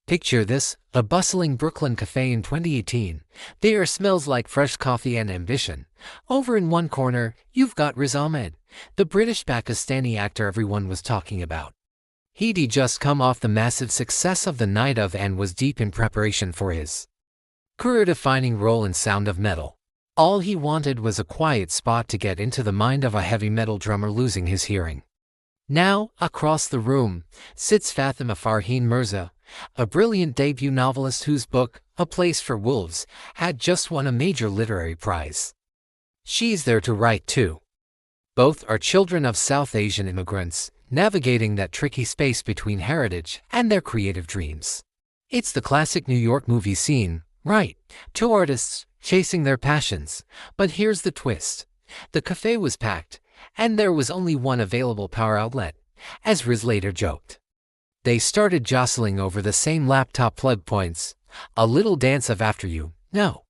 Picture this, a bustling Brooklyn cafe in 2018. The air smells like fresh coffee and ambition. Over in one corner, you've got Riz Ahmed, the British Pakistani actor everyone was talking about. He'd just come off the massive success of The Night Of and was deep in preparation for his career-defining role in Sound of Metal. All he wanted was a quiet spot to get into the mind of a heavy metal drummer losing his hearing. Now, across the room, sits Fatima Farheen Mirza, a brilliant debut novelist whose book, A Place for Wolves, had just won a major literary prize. She's there to write too. Both are children of South Asian immigrants, navigating that tricky space between heritage and their creative dreams. It's the classic New York movie scene, right? Two artists chasing their passions. But here's the twist. The cafe was packed, and there was only one available power outlet, as Riz later joked. They started jostling over the same laptop plug points. A little dance of after you, no.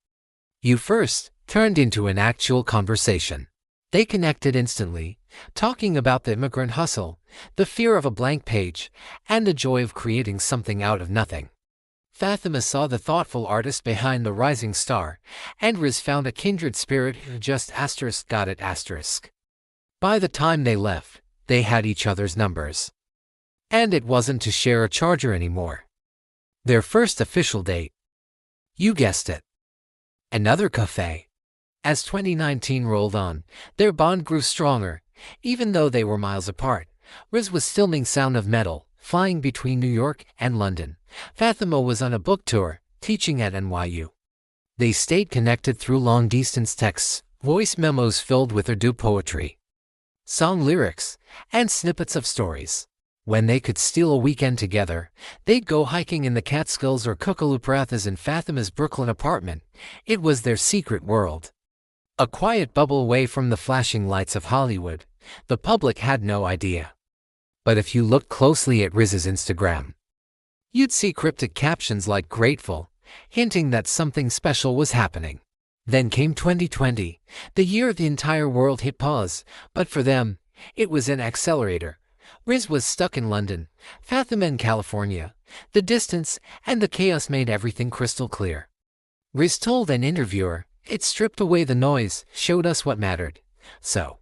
You first turned into an actual conversation. They connected instantly, talking about the immigrant hustle, the fear of a blank page, and the joy of creating something out of nothing. Fatima saw the thoughtful artist behind the rising star, and Riz found a kindred spirit who just got it. By the time they left, they had each other's numbers. And it wasn't to share a charger anymore. Their first official date. You guessed it. Another cafe. As 2019 rolled on, their bond grew stronger. Even though they were miles apart, Riz was filming Sound of Metal, flying between New York and London. Fatima was on a book tour, teaching at NYU. They stayed connected through long-distance texts, voice memos filled with Urdu poetry, song lyrics, and snippets of stories. When they could steal a weekend together, they'd go hiking in the Catskills or cook aloo in Fatima's Brooklyn apartment. It was their secret world. A quiet bubble away from the flashing lights of Hollywood. The public had no idea. But if you looked closely at Riz's Instagram, you'd see cryptic captions like grateful, hinting that something special was happening. Then came 2020, the year the entire world hit pause, but for them, it was an accelerator. Riz was stuck in London, Fatima in California. The distance and the chaos made everything crystal clear. Riz told an interviewer, "It stripped away the noise, showed us what mattered." So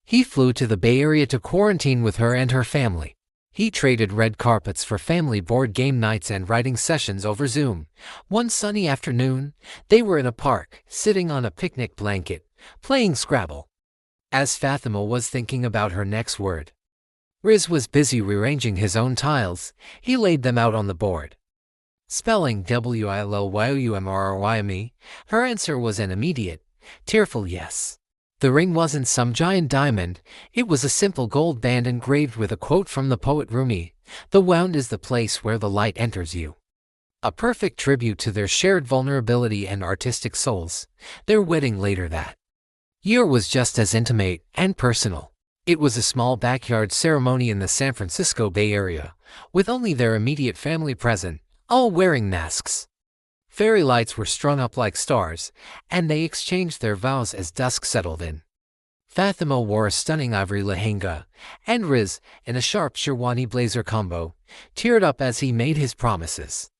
he flew to the Bay Area to quarantine with her and her family. He traded red carpets for family board game nights and writing sessions over Zoom. One sunny afternoon, they were in a park, sitting on a picnic blanket, playing Scrabble. As Fatima was thinking about her next word, Riz was busy rearranging his own tiles. He laid them out on the board. Spelling WILLYOUMRRYME, her answer was an immediate, tearful yes. The ring wasn't some giant diamond, it was a simple gold band engraved with a quote from the poet Rumi, "The wound is the place where the light enters you." A perfect tribute to their shared vulnerability and artistic souls. Their wedding later that year was just as intimate and personal. It was a small backyard ceremony in the San Francisco Bay Area, with only their immediate family present, all wearing masks. Fairy lights were strung up like stars, and they exchanged their vows as dusk settled in. Fatima wore a stunning ivory lehenga, and Riz, in a sharp sherwani blazer combo, teared up as he made his promises.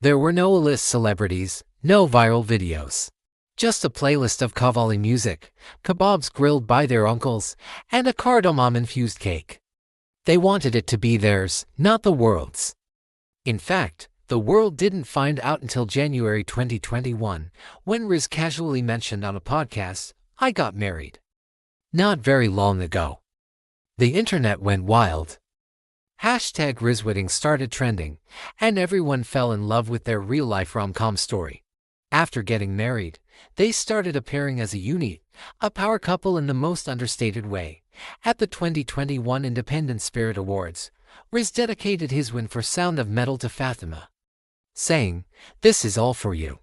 There were no A-list celebrities, no viral videos. Just a playlist of Qawwali music, kebabs grilled by their uncles, and a cardamom-infused cake. They wanted it to be theirs, not the world's. In fact, the world didn't find out until January 2021, when Riz casually mentioned on a podcast, "I got married." Not very long ago. The internet went wild. #RizWedding started trending, and everyone fell in love with their real-life rom-com story. After getting married, they started appearing as a unit, a power couple in the most understated way. At the 2021 Independent Spirit Awards, Riz dedicated his win for Sound of Metal to Fatima, saying, "This is all for you,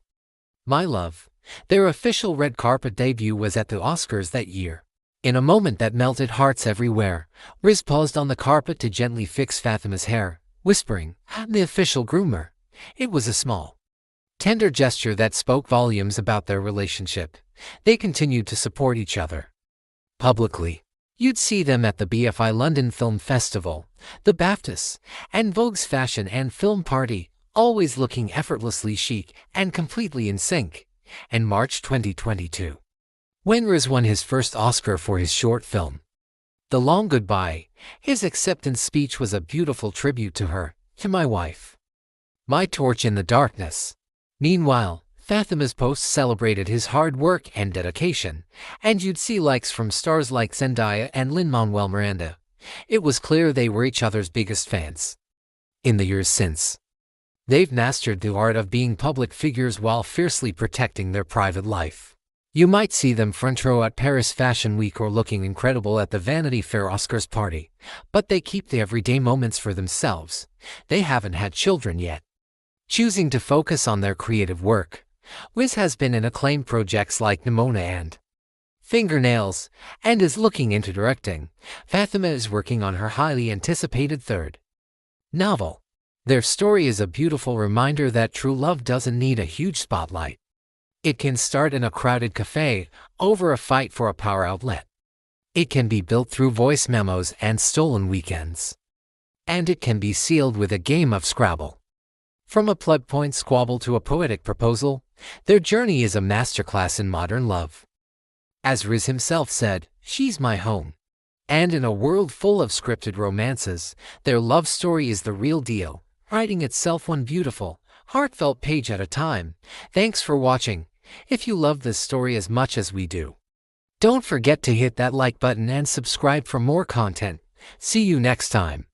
my love." Their official red carpet debut was at the Oscars that year. In a moment that melted hearts everywhere, Riz paused on the carpet to gently fix Fatima's hair, whispering, "I'm the official groomer." It was a small, tender gesture that spoke volumes about their relationship. They continued to support each other publicly. You'd see them at the BFI London Film Festival, the BAFTAs, and Vogue's Fashion and Film Party, always looking effortlessly chic and completely in sync. And March 2022, when Mirza won his first Oscar for his short film, The Long Goodbye, his acceptance speech was a beautiful tribute to her, to my wife, my torch in the darkness. Meanwhile, Fatima's posts celebrated his hard work and dedication, and you'd see likes from stars like Zendaya and Lin-Manuel Miranda. It was clear they were each other's biggest fans. In the years since, they've mastered the art of being public figures while fiercely protecting their private life. You might see them front row at Paris Fashion Week or looking incredible at the Vanity Fair Oscars party, but they keep the everyday moments for themselves. They haven't had children yet, choosing to focus on their creative work. Wiz has been in acclaimed projects like Nimona and Fingernails, and is looking into directing. Fatima is working on her highly anticipated third novel. Their story is a beautiful reminder that true love doesn't need a huge spotlight. It can start in a crowded cafe, over a fight for a power outlet. It can be built through voice memos and stolen weekends. And it can be sealed with a game of Scrabble. From a plot point squabble to a poetic proposal, their journey is a masterclass in modern love. As Riz himself said, "She's my home." And in a world full of scripted romances, their love story is the real deal, writing itself one beautiful, heartfelt page at a time. Thanks for watching. If you love this story as much as we do, don't forget to hit that like button and subscribe for more content. See you next time.